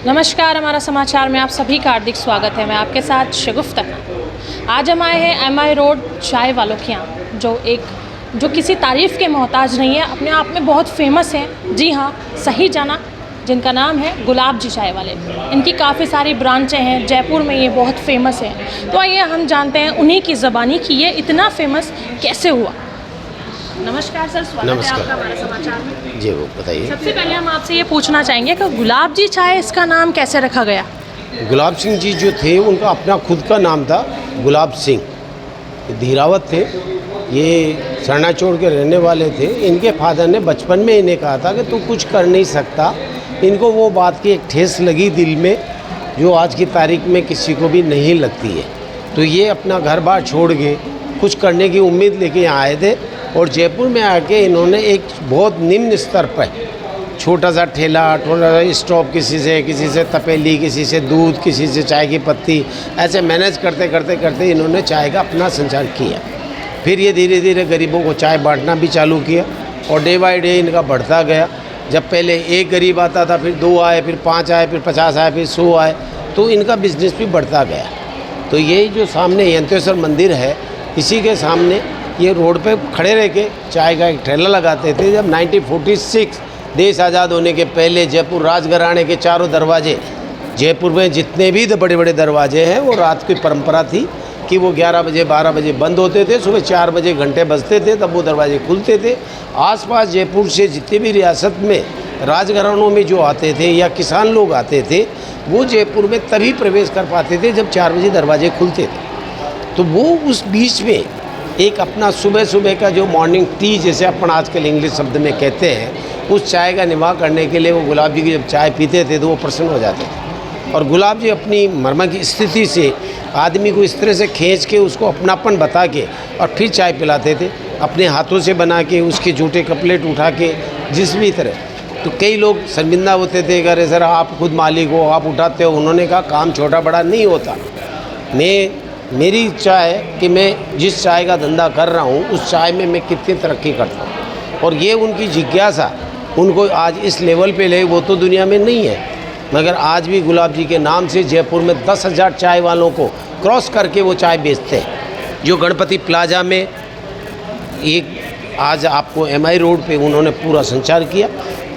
नमस्कार, हमारा समाचार में आप सभी का हार्दिक स्वागत है। मैं आपके साथ शगुफ्ता। आज हम आए हैं MI रोड चाय वालों के यहाँ, जो किसी तारीफ़ के मोहताज नहीं है, अपने आप में बहुत फेमस है। जी हाँ, सही जाना, जिनका नाम है गुलाब जी चाय वाले। इनकी काफ़ी सारी ब्रांचें हैं, जयपुर में ये बहुत फेमस है। तो आइए हम जानते हैं उन्हीं की ज़बानी कि ये इतना फेमस कैसे हुआ। नमस्कार सर, स्वागत है आपका हमारे समाचार में। जी, वो बताइए। सबसे पहले हम आपसे ये पूछना चाहेंगे कि गुलाब जी चाय, इसका नाम कैसे रखा गया? गुलाब सिंह जी जो थे उनका अपना खुद का नाम था गुलाब सिंह। धीरावत थे, ये सरनाचोड़ के रहने वाले थे। इनके फादर ने बचपन में इन्हें कहा था कि तू कुछ कर नहीं सकता। इनको वो बात की एक ठेस लगी दिल में, जो आज की तारीख में किसी को भी नहीं लगती है। तो ये अपना घर बार छोड़ के कुछ करने की उम्मीद लेके यहाँ आए थे और जयपुर में आके इन्होंने एक बहुत निम्न स्तर पर छोटा सा ठेला, थोड़ा सा स्टॉप, किसी से तपेली, किसी से दूध, किसी से चाय की पत्ती, ऐसे मैनेज करते करते इन्होंने चाय का अपना संचार किया। फिर ये धीरे धीरे गरीबों को चाय बांटना भी चालू किया और डे बाय डे इनका बढ़ता गया। जब पहले एक गरीब आता था, फिर 2 आए, फिर 5 आए, फिर 50 आए, फिर 100 आए, तो इनका बिजनेस भी बढ़ता गया। तो ये जो सामने यंतेश्वर मंदिर है, इसी के सामने ये रोड पे खड़े रह के चाय का एक ठेला लगाते थे। जब 1946 देश आज़ाद होने के पहले जयपुर राजघराने के चारों दरवाजे, जयपुर में जितने भी बड़े बड़े दरवाजे हैं, वो रात की परंपरा थी कि वो 11 बजे 12 बजे बंद होते थे, सुबह 4 बजे घंटे बजते थे, तब वो दरवाजे खुलते थे। आसपास जयपुर से जितने भी रियासत में राजघरानों में जो आते थे या किसान लोग आते थे, वो जयपुर में तभी प्रवेश कर पाते थे जब 4 बजे दरवाजे खुलते थे। तो वो उस बीच में एक अपना सुबह का जो मॉर्निंग टी, जैसे अपन आजकल इंग्लिश शब्द में कहते हैं, उस चाय का निवाह करने के लिए वो गुलाब जी की जब चाय पीते थे तो वो प्रसन्न हो जाते थे। और गुलाब जी अपनी मर्म की स्थिति से आदमी को इस तरह से खींच के उसको अपनापन बता के और फिर चाय पिलाते थे, अपने हाथों से बना के, उसके जूठे कपलेट उठा के, जिस भी तरह। तो कई लोग शर्मिंदा होते थे, अरे सर आप खुद मालिक हो, आप उठाते हो। उन्होंने कहा काम छोटा बड़ा नहीं होता। मेरी इच्छा है कि मैं जिस चाय का धंधा कर रहा हूँ उस चाय में मैं कितनी तरक्की करता हूँ। और ये उनकी जिज्ञासा उनको आज इस लेवल पे ले, वो तो दुनिया में नहीं है, मगर आज भी गुलाब जी के नाम से जयपुर में 10,000 चाय वालों को क्रॉस करके वो चाय बेचते हैं। जो गणपति प्लाजा में एक आज आपको MI रोड पे उन्होंने पूरा संचार किया।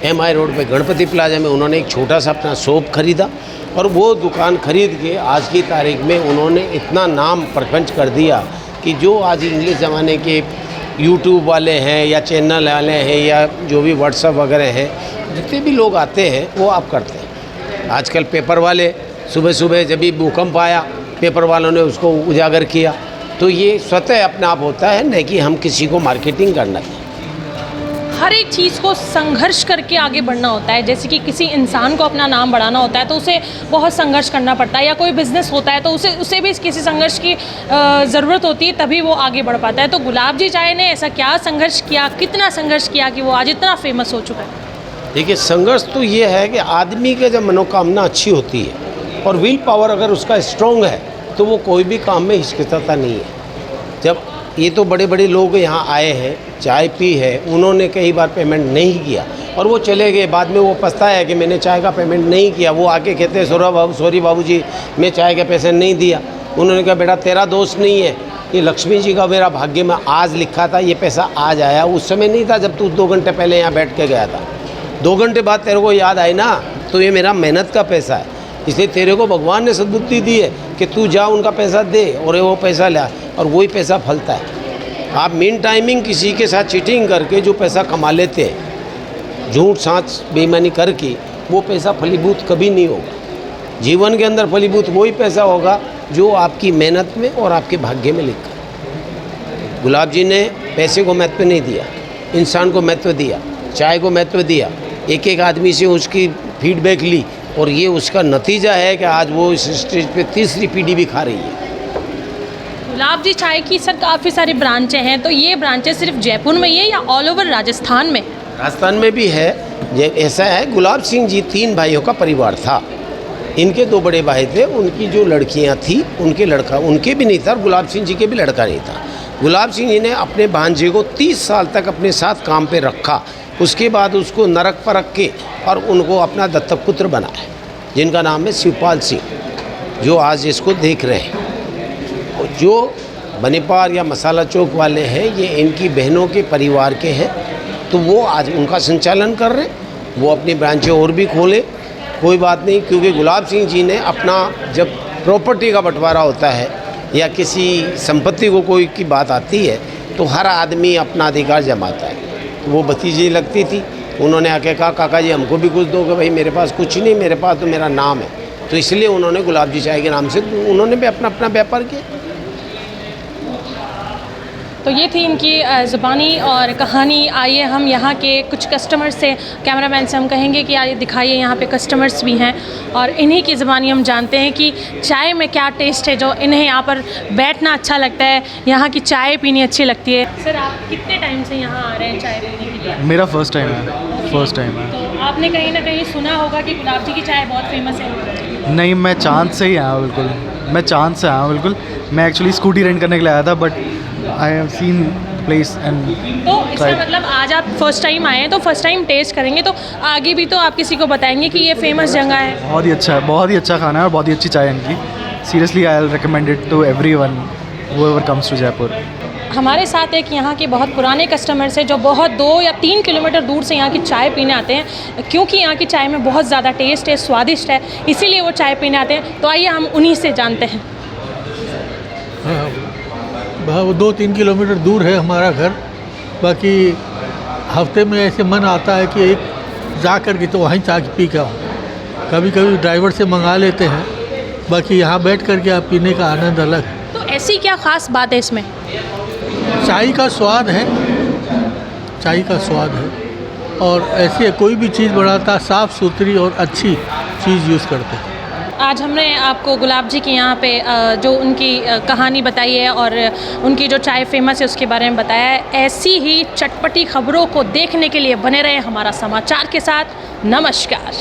MI रोड पे गणपति प्लाजा में उन्होंने एक छोटा सा अपना शॉप खरीदा और वो दुकान खरीद के आज की तारीख में उन्होंने इतना नाम प्रपंच कर दिया कि जो आज इंग्लिश ज़माने के YouTube वाले हैं या चैनल वाले हैं या जो भी WhatsApp वगैरह हैं, जितने भी लोग आते हैं वो आप करते हैं। आजकल पेपर वाले सुबह जब भी भूकंप आया, पेपर वालों ने उसको उजागर किया। तो ये स्वतः अपने आप होता है, नहीं कि हम किसी को मार्केटिंग करना है। हर एक चीज़ को संघर्ष करके आगे बढ़ना होता है। जैसे कि किसी इंसान को अपना नाम बढ़ाना होता है तो उसे बहुत संघर्ष करना पड़ता है, या कोई बिज़नेस होता है तो उसे भी किसी संघर्ष की ज़रूरत होती है, तभी वो आगे बढ़ पाता है। तो गुलाब जी चाय ने ऐसा क्या संघर्ष किया, कितना संघर्ष किया कि वो आज इतना फेमस हो चुका है? देखिए, संघर्ष तो ये है कि आदमी की जब मनोकामना अच्छी होती है और विल पावर अगर उसका स्ट्रॉन्ग है तो वो कोई भी काम में हिचकिचाता नहीं है। जब ये तो बड़े बड़े लोग यहाँ आए हैं, चाय पी है, उन्होंने कई बार पेमेंट नहीं किया और वो चले गए। बाद में वो पछताया कि मैंने चाय का पेमेंट नहीं किया। वो आके कहते हैं सॉरी बाबूजी, मैं चाय का पैसे नहीं दिया। उन्होंने कहा बेटा तेरा दोस्त नहीं है, ये लक्ष्मी जी का मेरा भाग्य में आज लिखा था, ये पैसा आज आया। उस समय नहीं था जब तू 2 घंटे पहले यहाँ बैठ के गया था। 2 घंटे बाद तेरे को याद आई ना, तो ये मेरा मेहनत का पैसा है, इसलिए तेरे को भगवान ने सद्बुद्धि दी है कि तू जा उनका पैसा दे और वो पैसा ला, और वही पैसा फलता है। आप मीन टाइमिंग किसी के साथ चीटिंग करके जो पैसा कमा लेते हैं, झूठ साँच बेईमानी करके, वो पैसा फलीभूत कभी नहीं होगा। जीवन के अंदर फलीभूत वही पैसा होगा जो आपकी मेहनत में और आपके भाग्य में लिखा। गुलाब जी ने पैसे को महत्व नहीं दिया, इंसान को महत्व दिया, चाय को महत्व दिया। एक आदमी से उसकी फीडबैक ली और ये उसका नतीजा है कि आज वो इस स्टेज पे 3री पीढ़ी भी खा रही है। गुलाब जी चाय की सर काफ़ी सारी ब्रांचें हैं, तो ये ब्रांचें सिर्फ जयपुर में ही है या ऑल ओवर राजस्थान में? राजस्थान में भी है। ऐसा है, गुलाब सिंह जी 3 भाइयों का परिवार था। इनके 2 बड़े भाई थे, उनकी जो लड़कियां थी उनके लड़का उनके भी नहीं था और गुलाब सिंह जी के भी लड़का नहीं था। गुलाब सिंह जी ने अपने भांजे को 30 साल तक अपने साथ काम पे रखा। उसके बाद उसको नरक पर रख के और उनको अपना दत्तक पुत्र बनाया। जिनका नाम है शिवपाल सिंह, जो आज इसको देख रहे हैं। और जो बनेपार या मसाला चौक वाले हैं, ये इनकी बहनों के परिवार के हैं, तो वो आज उनका संचालन कर रहे हैं। वो अपनी ब्रांचें और भी खोले, कोई बात नहीं, क्योंकि गुलाब सिंह जी ने अपना, जब प्रॉपर्टी का बंटवारा होता है या किसी संपत्ति को कोई की बात आती है तो हर आदमी अपना अधिकार जमाता है। तो वो भतीजी लगती थी, उन्होंने आके कहा काका जी हमको भी कुछ दोगे? भाई मेरे पास कुछ नहीं, मेरे पास तो मेरा नाम है। तो इसलिए उन्होंने गुलाब जी चाय के नाम से उन्होंने भी अपना अपना व्यापार किया। तो ये थी इनकी ज़ुबानी और कहानी। आइए हम यहाँ के कुछ कस्टमर्स से, कैमरामैन से हम कहेंगे कि आइए दिखाइए, यहाँ पे कस्टमर्स भी हैं और इन्हीं की ज़ुबानी हम जानते हैं कि चाय में क्या टेस्ट है जो इन्हें यहाँ पर बैठना अच्छा लगता है, यहाँ की चाय पीनी अच्छी लगती है। सर आप कितने टाइम से यहाँ आ रहे हैं चाय पीने के लिए? मेरा फर्स्ट टाइम है, फर्स्ट टाइम है। तो आपने कहीं ना कहीं सुना होगा कि गुलाब जी की चाय बहुत फेमस है। नहीं, मैं चांद से ही आया, बिल्कुल मैं चांद से आया, बिल्कुल। मैं एक्चुअली स्कूटी रेंट करने के लिए आया था, but I have seen place and तो इसका मतलब आज आप फर्स्ट टाइम आए हैं तो फर्स्ट टाइम टेस्ट करेंगे, तो आगे भी तो आप किसी को बताएंगे कि ये फेमस जगह है। बहुत ही अच्छा है, बहुत ही अच्छा खाना है और बहुत ही अच्छी चाय है इनकी। Seriously I will recommend it to everyone whoever comes to Jaipur. हमारे साथ एक यहाँ के बहुत पुराने कस्टमर्स हैं जो बहुत 2 या 3 किलोमीटर दूर से यहाँ की चाय पीने आते हैं, क्योंकि यहाँ की चाय में बहुत ज़्यादा टेस्ट है, स्वादिष्ट है, इसीलिए वो चाय पीने आते हैं। तो आइए हम उन्हीं से जानते हैं। वो 2-3 किलोमीटर दूर है हमारा घर। बाकी हफ्ते में ऐसे मन आता है कि एक जा कर के तो वहीं चाय पी के आऊँ। कभी कभी ड्राइवर से मंगा लेते हैं, बाकी यहाँ बैठ कर के आप पीने का आनंद अलग है। तो ऐसी क्या ख़ास बात है इसमें? चाय का स्वाद है, चाय का स्वाद है। और ऐसी कोई भी चीज़ बनाता साफ़ सुथरी और अच्छी चीज़ यूज़ करते हैं। आज हमने आपको गुलाब जी के यहाँ पे जो उनकी कहानी बताई है और उनकी जो चाय फेमस है उसके बारे में बताया है। ऐसी ही चटपटी खबरों को देखने के लिए बने रहे हमारा समाचार के साथ। नमस्कार।